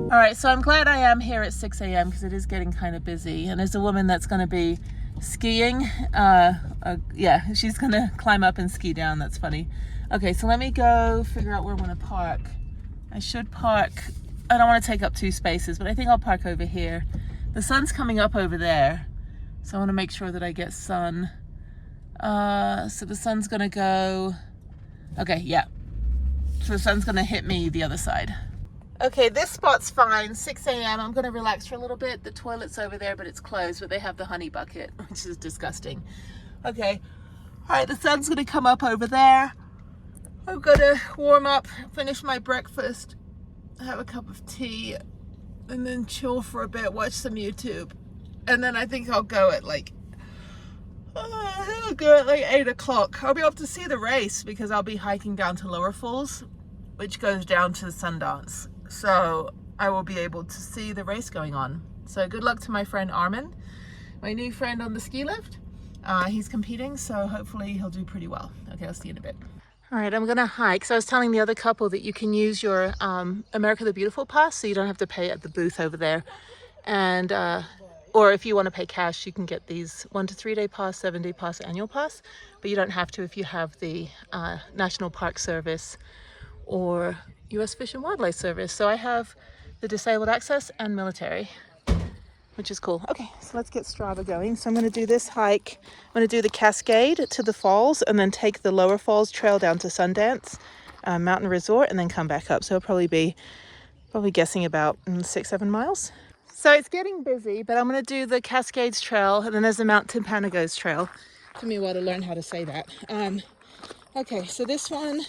All right, so I'm glad I am here at 6 a.m. because it is getting kind of busy, and there's a woman that's going to be skiing. Yeah, she's going to climb up and ski down. That's funny. Okay, so let me go figure out where I want to park. I should park, I don't want to take up 2 spaces, but I think I'll park over here. The sun's coming up over there, so I want to make sure that I get sun. So the sun's going to go, okay, yeah. So the sun's going to hit me the other side. Okay, this spot's fine, 6 a.m. I'm gonna relax for a little bit. The toilet's over there, but it's closed, but they have the honey bucket, which is disgusting. Okay, all right, the sun's gonna come up over there. I'm gonna warm up, finish my breakfast, have a cup of tea, and then chill for a bit, watch some YouTube. And then I think I'll go at like, 8 o'clock. I'll be able to see the race because I'll be hiking down to Lower Falls, which goes down to Sundance. So I will be able to see the race going on. So good luck to my friend Armin, my new friend on the ski lift. He's competing, so hopefully he'll do pretty well. Okay, I'll see you in a bit. All right, I'm gonna hike. So I was telling the other couple that you can use your America the Beautiful pass, so you don't have to pay at the booth over there. And or if you want to pay cash, you can get these 1 to 3 day pass, 7-day pass, annual pass, but you don't have to if you have the National Park Service or US Fish and Wildlife Service. So I have the disabled access and military, which is cool. Okay, so let's get Strava going. So I'm going to do this hike. I'm going to do the Cascade to the falls and then take the Lower Falls Trail down to Sundance Mountain Resort and then come back up. So it'll probably be, guessing about 6-7 miles. So it's getting busy, but I'm going to do the Cascades Trail and then there's the Mount Timpanogos Trail. Took me a while to learn how to say that. Okay, so this one,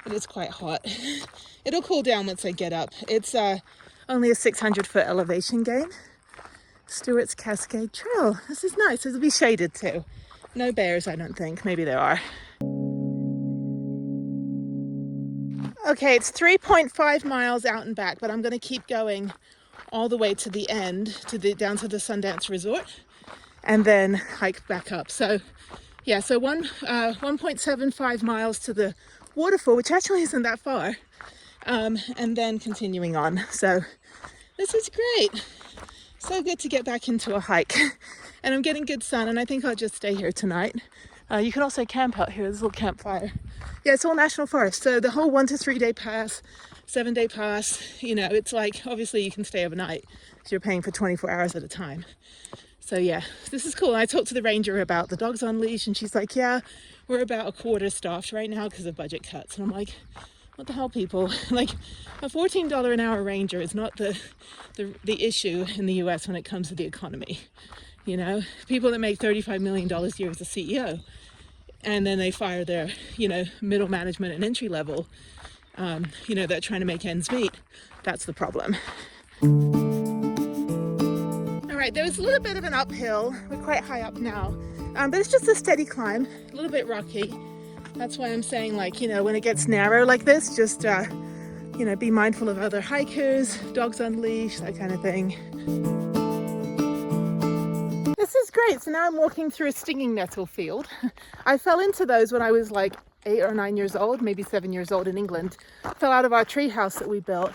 it is quite hot. It'll cool down once I get up. It's only a 600-foot elevation gain. Stewart's Cascade Trail. This is nice. It'll be shaded too. No bears, I don't think. Maybe there are. Okay, it's 3.5 miles out and back, but I'm going to keep going all the way to the end, down to the Sundance Resort, and then hike back up. So, yeah, so 1.75 miles to the waterfall, which actually isn't that far, and then continuing on. So this is great. So good to get back into a hike, and I'm getting good sun, and I think I'll just stay here tonight. You can also camp out here. There's a little campfire. Yeah, it's all national forest, so the whole 1 to 3 day pass, 7-day pass, you know, it's like, obviously you can stay overnight because you're paying for 24 hours at a time. So yeah, this is cool. I talked to the ranger about the dogs on leash, and she's like, yeah, we're about a quarter staffed right now because of budget cuts. And I'm like, what the hell, people? Like, a $14 an hour ranger is not the issue in the US when it comes to the economy. You know, people that make $35 million a year as a CEO, and then they fire their, you know, middle management and entry level, you know, they're trying to make ends meet. That's the problem. All right, there was a little bit of an uphill. We're quite high up now, but it's just a steady climb, a little bit rocky. That's why I'm saying, like, you know, when it gets narrow like this, just, you know, be mindful of other hikers, dogs on leash, that kind of thing. This is great. So now I'm walking through a stinging nettle field. I fell into those when I was like 8 or 9 years old, maybe 7 years old in England. Fell out of our tree house that we built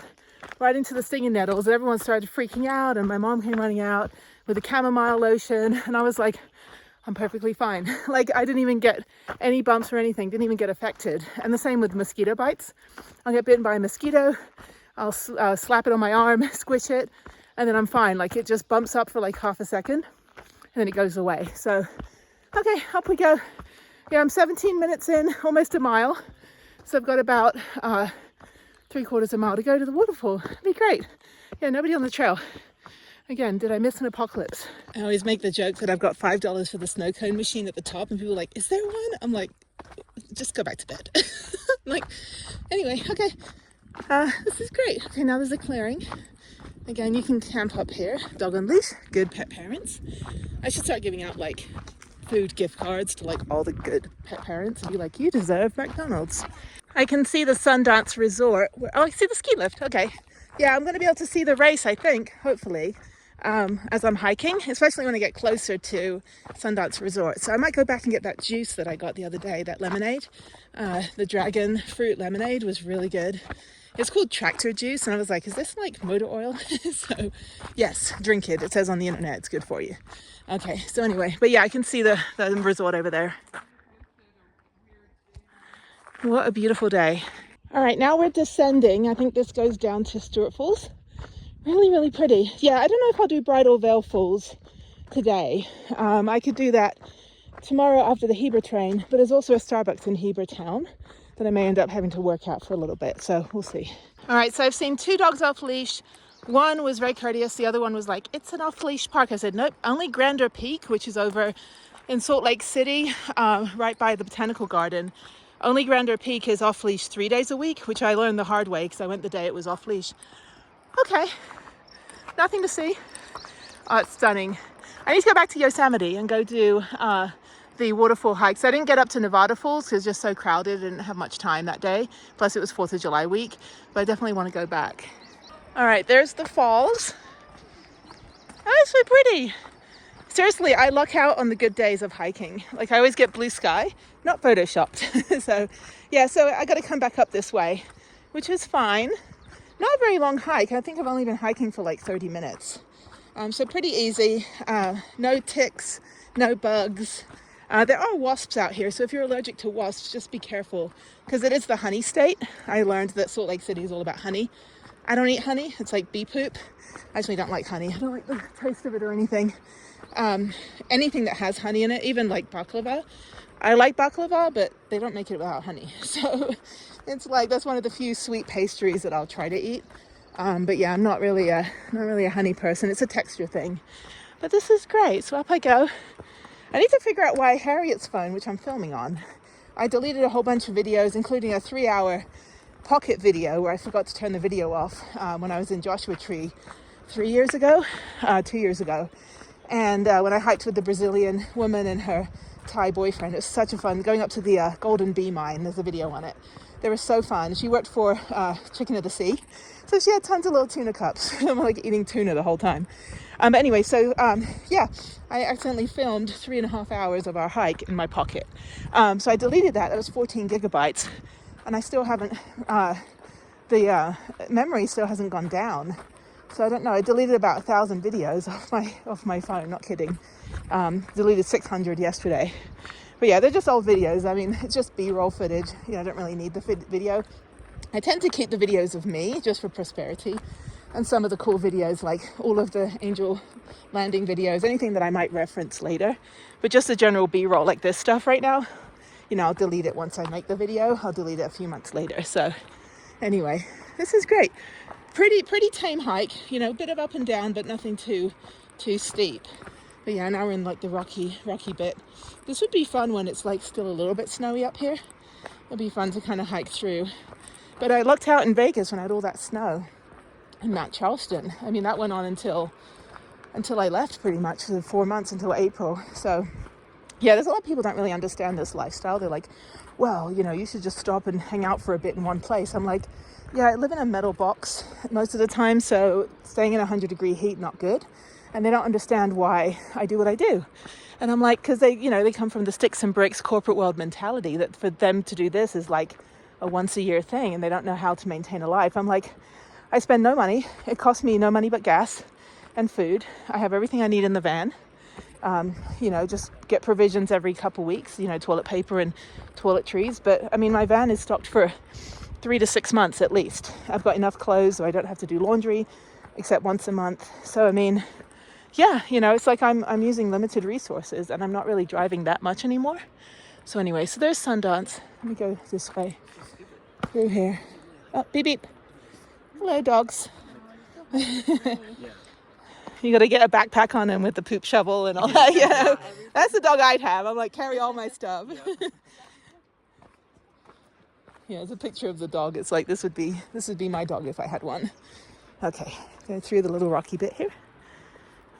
right into the stinging nettles, and everyone started freaking out, and my mom came running out with a chamomile lotion, and I was like, I'm perfectly fine. Like, I didn't even get any bumps or anything, didn't even get affected. And the same with mosquito bites. I'll get bitten by a mosquito, I'll slap it on my arm, squish it, and then I'm fine. Like, it just bumps up for like half a second and then it goes away. So, okay, up we go. Yeah, I'm 17 minutes in, almost a mile. So I've got about 3/4 mile to go to the waterfall. It'd be great. Yeah, nobody on the trail. Again, did I miss an apocalypse? I always make the joke that I've got $5 for the snow cone machine at the top, and people are like, is there one? I'm like, just go back to bed. Like, anyway, okay. This is great. Okay, now there's a clearing. Again, you can camp up here. Dog on leash, good pet parents. I should start giving out like food gift cards to like all the good pet parents and be like, you deserve McDonald's. I can see the Sundance Resort. Oh, I see the ski lift. Okay. Yeah, I'm going to be able to see the race, I think, hopefully, as I'm hiking, especially when I get closer to Sundance Resort. So I might go back and get that juice that I got the other day, that lemonade. The dragon fruit lemonade was really good. It's called tractor juice, and I was like, is this like motor oil? So yes, drink it. It says on the internet it's good for you. Okay, so anyway, but yeah, I can see the resort over there. What a beautiful day. All right, now we're descending. I think this goes down to Stewart Falls. Really, really pretty. Yeah, I don't know if I'll do Bridal Veil Falls today. I could do that tomorrow after the Heber train, but there's also a Starbucks in Heber town that I may end up having to work out for a little bit, so we'll see. All right, so I've seen 2 dogs off leash. One was very courteous, the other one was like, it's an off leash park. I said, nope, only Grander Peak, which is over in Salt Lake City, right by the Botanical Garden. Only Grander Peak is off leash 3 days a week, which I learned the hard way because I went the day it was off leash. Okay, nothing to see. Oh, it's stunning. I need to go back to Yosemite and go do the waterfall hike. So I didn't get up to Nevada Falls because it's just so crowded. I didn't have much time that day. Plus it was 4th of July week, but I definitely want to go back. All right, there's the falls. Oh, it's so pretty. Seriously, I luck out on the good days of hiking. Like I always get blue sky, not photoshopped. So yeah, so I got to come back up this way, which is fine. Not a very long hike. I think I've only been hiking for like 30 minutes. So pretty easy. No ticks, no bugs. There are wasps out here, so if you're allergic to wasps, just be careful because it is the honey state. I learned that Salt Lake City is all about honey. I don't eat honey. It's like bee poop. I actually don't like honey. I don't like the taste of it or anything. Anything that has honey in it, even like baklava. I like baklava, but they don't make it without honey. So it's like, that's one of the few sweet pastries that I'll try to eat. But yeah, I'm not really a honey person. It's a texture thing. But this is great. So up I go. I need to figure out why Harriet's phone, which I'm filming on, I deleted a whole bunch of videos, including a 3-hour pocket video where I forgot to turn the video off when I was in Joshua Tree 2 years ago. And when I hiked with the Brazilian woman and her Thai boyfriend, it was such a fun, going up to the Golden Bee Mine. There's a video on it. They were so fun. She worked for Chicken of the Sea. So she had tons of little tuna cups. I'm like eating tuna the whole time. But anyway, so yeah, I accidentally filmed 3.5 hours of our hike in my pocket. So I deleted that. That was 14 gigabytes. And I still haven't, the memory still hasn't gone down. So I don't know. I deleted about 1,000 videos off my phone. Not kidding. Deleted 600 yesterday. But yeah, they're just old videos. I mean, it's just B-roll footage. You know, I don't really need the video. I tend to keep the videos of me just for prosperity. And some of the cool videos, like all of the angel landing videos, anything that I might reference later. But just the general B-roll, like this stuff right now, you know, I'll delete it once I make the video. I'll delete it a few months later. So anyway, this is great. Pretty tame hike, you know, a bit of up and down, but nothing too steep. But yeah, now we're in like the rocky bit. This would be fun when it's like still a little bit snowy up here. It'd be fun to kind of hike through. But I lucked out in Vegas when I had all that snow in Mount Charleston. I mean, that went on until I left pretty much for 4 months until April. So yeah, there's a lot of people don't really understand this lifestyle. They're like, well, you know, you should just stop and hang out for a bit in one place. I'm like, yeah, I live in a metal box most of the time, so staying in 100-degree heat, not good. And they don't understand why I do what I do. And I'm like, because they come from the sticks and bricks corporate world mentality that for them to do this is like a once-a-year thing, and they don't know how to maintain a life. I'm like, I spend no money. It costs me no money but gas and food. I have everything I need in the van. Just get provisions every couple weeks, toilet paper and toiletries. But I mean, my van is stocked for 3 to 6 months at least. I've got enough clothes so I don't have to do laundry except once a month. So I mean, yeah, it's like I'm using limited resources and I'm not really driving that much anymore. So anyway, so there's Sundance. Let me go this way through here. Oh, beep beep. Hello, dogs. You got to get a backpack on him with the poop shovel and all that. That's the dog I'd have. I'm like, carry all my stuff. Yeah, it's a picture of the dog. It's like this would be my dog if I had one. Okay, go through the little rocky bit here.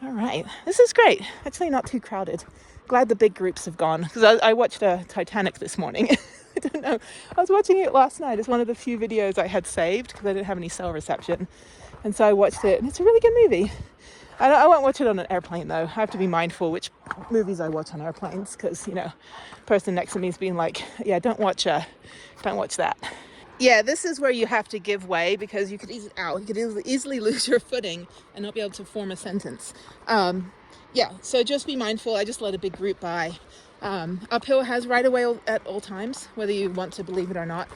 All right, this is great. Actually, not too crowded. Glad the big groups have gone because I watched Titanic this morning. I don't know. I was watching it last night. It's one of the few videos I had saved because I didn't have any cell reception, and so I watched it. And it's a really good movie. I won't watch it on an airplane though. I have to be mindful which movies I watch on airplanes because person next to me is being like, yeah, don't watch that. Yeah, this is where you have to give way because you could easily lose your footing and not be able to form a sentence. Yeah, so just be mindful. I just let a big group by. Uphill has right of way at all times, whether you want to believe it or not.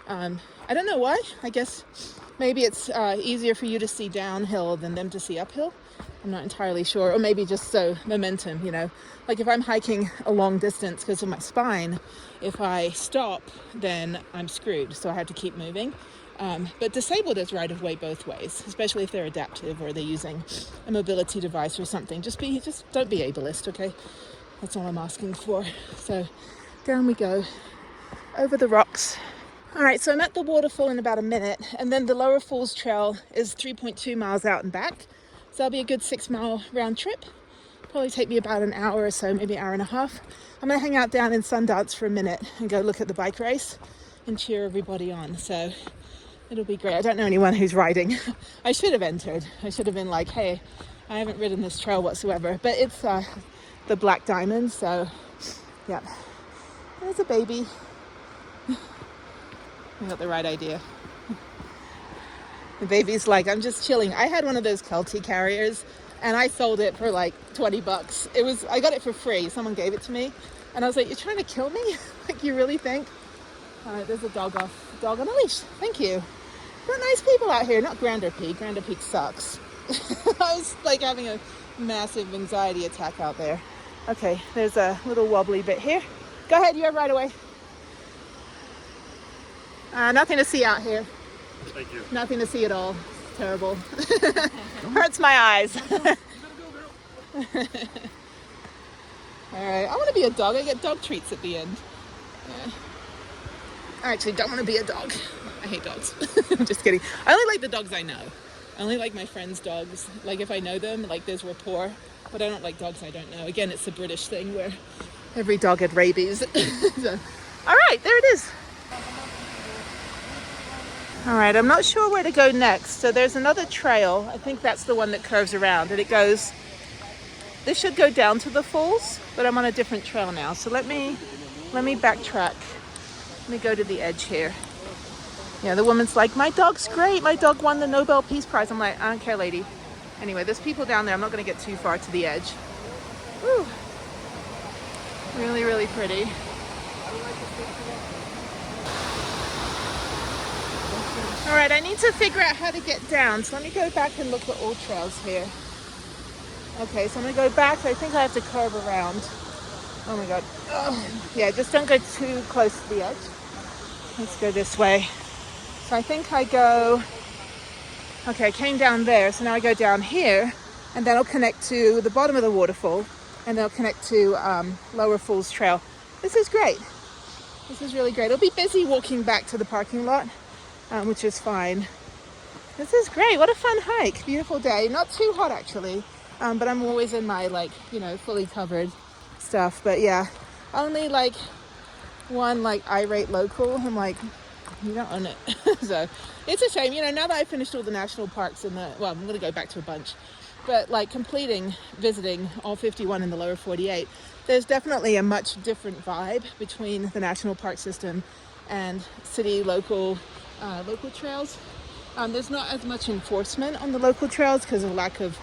I don't know why. I guess maybe it's easier for you to see downhill than them to see uphill. I'm not entirely sure. Or maybe just so momentum, you know. Like if I'm hiking a long distance because of my spine, if I stop, then I'm screwed. So I have to keep moving. But disabled is right of way both ways, especially if they're adaptive or they're using a mobility device or something. Just don't be ableist, okay? That's all I'm asking for. So down we go, over the rocks. All right, so I'm at the waterfall in about a minute, and then the Lower Falls Trail is 3.2 miles out and back. So that'll be a good 6-mile round trip. Probably take me about an hour or so, maybe an hour and a half. I'm gonna hang out down in Sundance for a minute and go look at the bike race and cheer everybody on. So it'll be great. I don't know anyone who's riding. I should have entered. I should have been like, hey, I haven't ridden this trail whatsoever, but it's the Black Diamond, so yeah. There's a baby. I got the right idea. The baby's like, I'm just chilling. I had one of those Kelty carriers and I sold it for like $20. I got it for free. Someone gave it to me and I was like, you're trying to kill me? Like, you really think? There's a dog on a leash. Thank you. Got nice people out here, not Grander Peak. Grander Peak sucks. I was like having a massive anxiety attack out there. Okay, there's a little wobbly bit here. Go ahead, you have right away. Nothing to see out here. Thank you. Nothing to see at all. It's terrible. Hurts my eyes. All right, I want to be a dog. I get dog treats at the end. Yeah. I actually don't want to be a dog. I hate dogs. I'm just kidding. I only like the dogs I know. I only like my friends' dogs. Like if I know them, like there's rapport. But I don't like dogs I don't know. Again, it's a British thing where every dog had rabies. So, all right, there it is. All right, I'm not sure where to go next. So there's another trail. I think that's the one that curves around and it goes, this should go down to the falls, but I'm on a different trail now. So let me backtrack. Let me go to the edge here. Yeah, the woman's like, my dog's great. My dog won the Nobel Peace Prize. I'm like, I don't care, lady. Anyway, there's people down there. I'm not going to get too far to the edge. Woo. Really, really pretty. All right, I need to figure out how to get down. So let me go back and look at all trails here. Okay, so I'm going to go back. I think I have to curve around. Oh my God. Oh. Yeah, just don't go too close to the edge. Let's go this way. So I think I go, okay, I came down there. So now I go down here and then I'll connect to the bottom of the waterfall and then I'll connect to Lower Falls Trail. This is great. This is really great. It'll be busy walking back to the parking lot, which is fine. This is great. What a fun hike. Beautiful day. Not too hot actually, but I'm always in my fully covered stuff. But yeah, only like one irate local. I'm like, you don't own it. So it's a shame, now that I finished all the national parks I'm going to go back to a bunch, but visiting all 51 in the lower 48, there's definitely a much different vibe between the national park system and city local trails. There's not as much enforcement on the local trails because of lack of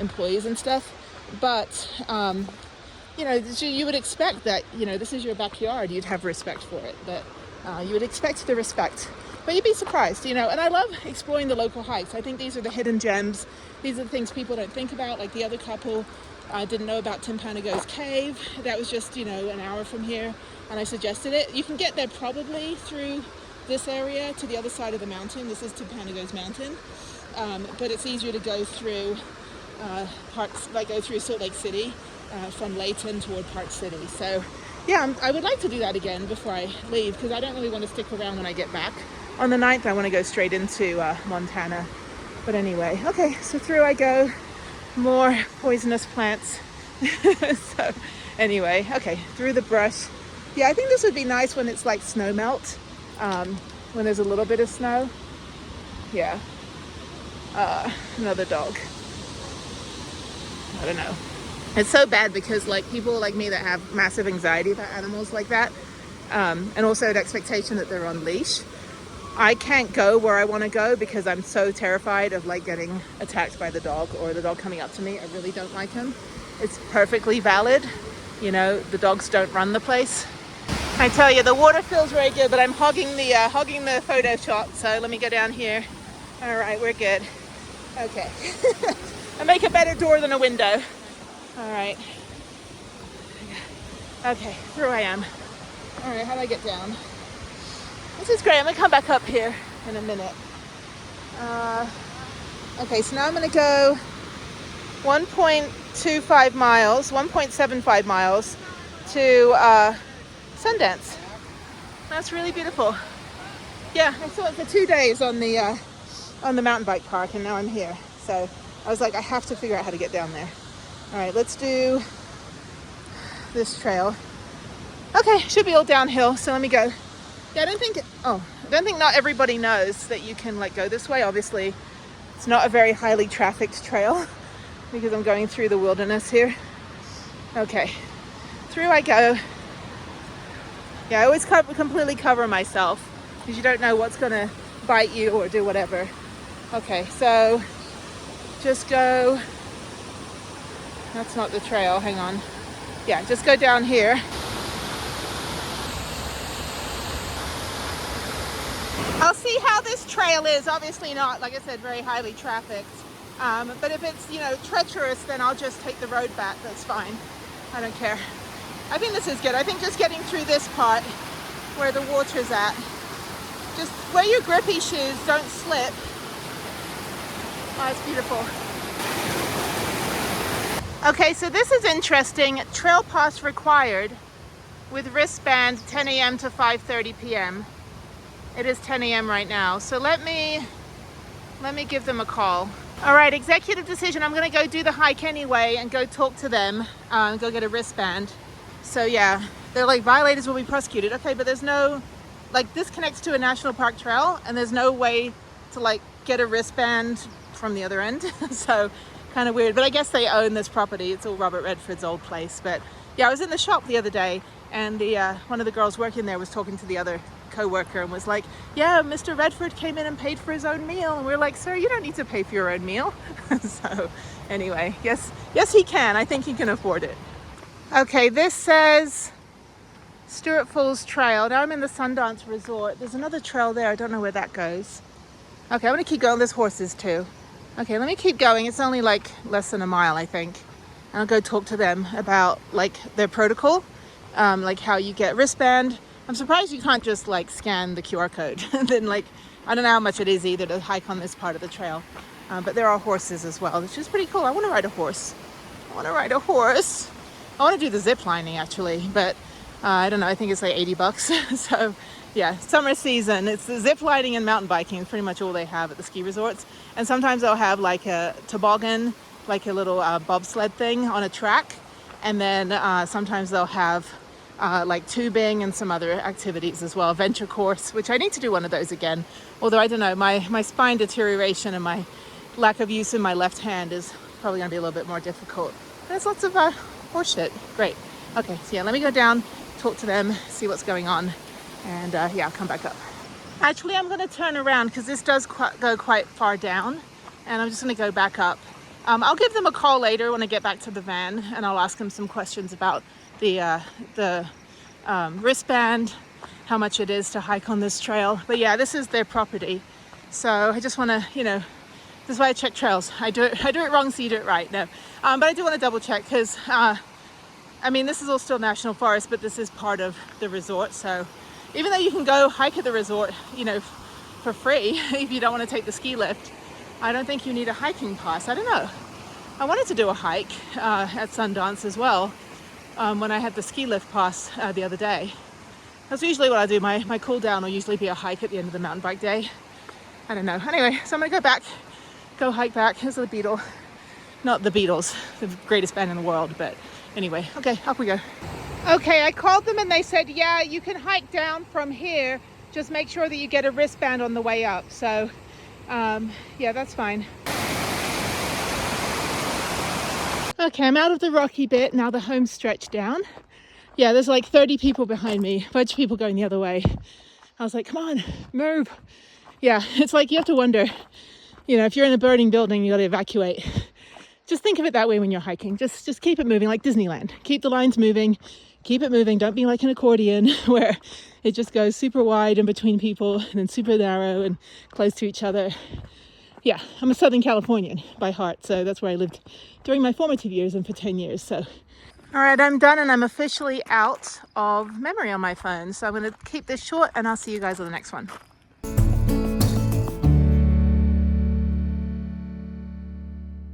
employees and stuff, but you would expect that this is your backyard, you'd have respect for it, but you would expect the respect, but you'd be surprised, and I love exploring the local hikes. I think these are the hidden gems. These are the things people don't think about, like the other couple didn't know about Timpanogo's cave. That was just an hour from here and I suggested it. You can get there probably through this area to the other side of the mountain. This is Timpanogo's mountain, but it's easier to go through parks, go through Salt Lake City from Layton toward Park City. So yeah, I would like to do that again before I leave because I don't really want to stick around when I get back. On the 9th, I want to go straight into Montana. But anyway, okay, so through I go. More poisonous plants. So anyway, okay, through the brush. Yeah, I think this would be nice when it's like snow melt, when there's a little bit of snow. Yeah. Another dog. I don't know. It's so bad because people like me that have massive anxiety about animals like that, and also an expectation that they're on leash. I can't go where I want to go because I'm so terrified of like getting attacked by the dog or the dog coming up to me. I really don't like him. It's perfectly valid. You know, the dogs don't run the place. I tell you, the water feels very good, but I'm hogging the photo shot. So let me go down here. All right, we're good. Okay. I make a better door than a window. All right. Okay, through I am. All right, how do I get down? This is great. I'm gonna come back up here in a minute. Okay, so now I'm gonna go 1.25 miles, 1.75 miles to Sundance. That's really beautiful. Yeah, I saw it for 2 days on the mountain bike park, and now I'm here. So I was like, I have to figure out how to get down there. All right, let's do this trail. Okay, should be all downhill, so let me go. Yeah, I don't think not everybody knows that you can like go this way. Obviously, it's not a very highly trafficked trail because I'm going through the wilderness here. Okay, through I go. Yeah, I always completely cover myself because you don't know what's gonna bite you or do whatever. Okay, so just go. That's not the trail, hang on. Yeah, just go down here. I'll see how this trail is. Obviously not, like I said, very highly trafficked. But if it's, you know, treacherous, then I'll just take the road back. That's fine. I don't care. I think this is good. I think just getting through this part where the water's at. Just wear your grippy shoes, don't slip. Oh, it's beautiful. Okay, so this is interesting. Trail pass required with wristband 10 a.m. to 5:30 p.m. It is 10 a.m. right now. So let me give them a call. All right, executive decision. I'm gonna go do the hike anyway and go talk to them and go get a wristband. So yeah, they're like, violators will be prosecuted. Okay, but there's no, like, this connects to a national park trail and there's no way to like get a wristband from the other end. So kind of weird, but I guess they own this property. It's all Robert Redford's old place. But yeah, I was in the shop the other day and one of the girls working there was talking to the other co-worker and was like, yeah, Mr. Redford came in and paid for his own meal. And we're like, sir, you don't need to pay for your own meal. So anyway, yes he can. I think he can afford it. Okay, this says Stewart Falls Trail. Now I'm in the Sundance Resort. There's another trail there. I don't know where that goes. Okay, I'm gonna keep going. There's horses too. Okay, let me keep going. It's only like less than a mile, I think. And I'll go talk to them about like their protocol, like how you get wristband. I'm surprised you can't just like scan the QR code. And then like, I don't know how much it is either to hike on this part of the trail. But there are horses as well, which is pretty cool. I want to ride a horse. I want to do the zip lining actually, but I don't know. I think it's like $80. So yeah, summer season, it's the zip lining and mountain biking is pretty much all they have at the ski resorts. And sometimes they'll have like a toboggan, like a little bobsled thing on a track. And then sometimes they'll have like tubing and some other activities as well. Venture course, which I need to do one of those again. Although I don't know, my spine deterioration and my lack of use in my left hand is probably gonna be a little bit more difficult. There's lots of horse shit. Great. Okay, so yeah, let me go down, talk to them, see what's going on. And yeah, I'll come back up. Actually, I'm gonna turn around because this does go quite far down. And I'm just gonna go back up. I'll give them a call later when I get back to the van and I'll ask them some questions about the wristband, how much it is to hike on this trail. But yeah, this is their property. So I just wanna, you know, this is why I check trails. I do it wrong, so you do it right. No, but I do want to double check because, I mean, this is all still national forest, but this is part of the resort. So even though you can go hike at the resort, you know, for free, if you don't want to take the ski lift, I don't think you need a hiking pass. I don't know. I wanted to do a hike at Sundance as well when I had the ski lift pass the other day. That's usually what I do. My cool down will usually be a hike at the end of the mountain bike day. I don't know. Anyway, so I'm going to go hike back. Here's the Beatles. Not the Beatles, the greatest band in the world, but anyway, okay, up we go. Okay, I called them and they said, yeah, you can hike down from here. Just make sure that you get a wristband on the way up. So, yeah, that's fine. Okay, I'm out of the rocky bit. Now the home stretch down. Yeah, there's like 30 people behind me. A bunch of people going the other way. I was like, come on, move. Yeah, it's like you have to wonder, you know, if you're in a burning building, you got to evacuate. Just think of it that way when you're hiking. Just keep it moving, like Disneyland. Keep the lines moving, keep it moving. Don't be like an accordion where it just goes super wide in between people and then super narrow and close to each other. Yeah, I'm a Southern Californian by heart, so that's where I lived during my formative years and for 10 years. So, all right, I'm done and I'm officially out of memory on my phone. So I'm going to keep this short and I'll see you guys on the next one.